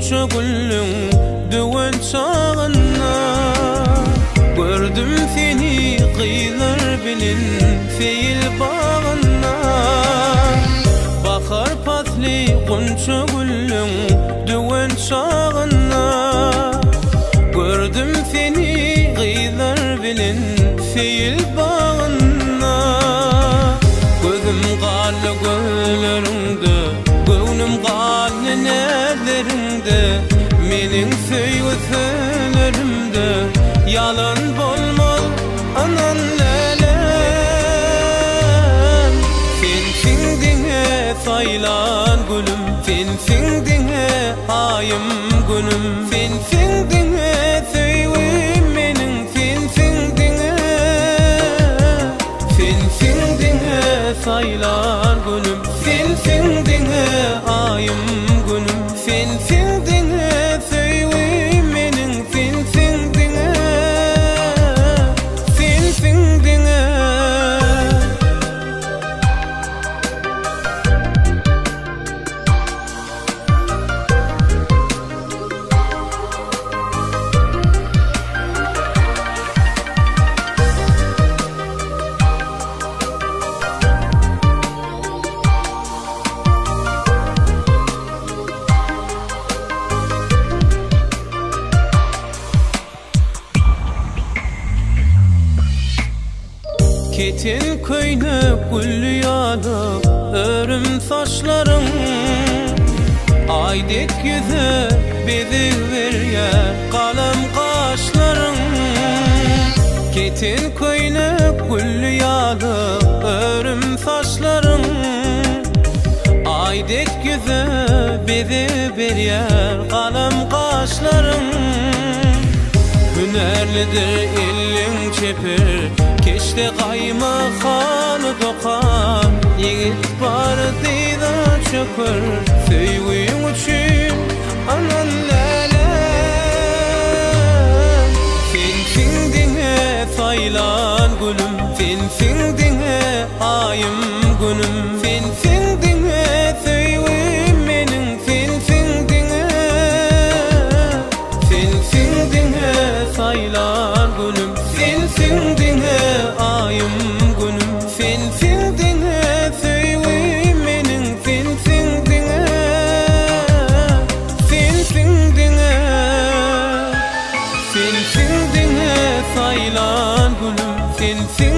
Gonca güllüň düwen çağına gördüm seni gıylar bilen feil bağına. Bahar patly gonca güllüň düwen çağına gördüm seni gıylar bilen feil bağına. Gözüm galy gözlerinde, gönlüm galy nälerinde, meniň söýgüslerimde yalan bolmaz anan lälem. Sensiň diňe saýlan gülüm, sensiň diňe aýym günüm, sensiň diňe söýgüm meniň, sensiň diňe, sensiň diňe saýlan gülüm, sensiň diňe aýym günüm, sensiň diňe söýgüm meniň, sensiň diňe, sensiň diňe. Ketin köýne gül ýaly örüm saçlaryň, aýdek ýüze bezi berýär galam gaşlaryň. Ketin köýne gül ýaly örüm saçlaryň, aýdek ýüze bezi berýär galam gaşlaryň. Hünerlidir elliň çepir, keşte gaýmahan dokan, ýigit bar diýda çökür, söýgüň üçin anan lälem. Sensiň diňe saýlan gülüm, sensiň diňe aýym günüm, sensiň diňe söýgüm meniň, sensiň diňe, sensiň diňe saýlan gülüm, sensiň diňe aýym günüm, sensiň diňe söýgüm meniň, sensiň diňe, sensiň diňe, sensiň diňe saýlan gülüm, sensiň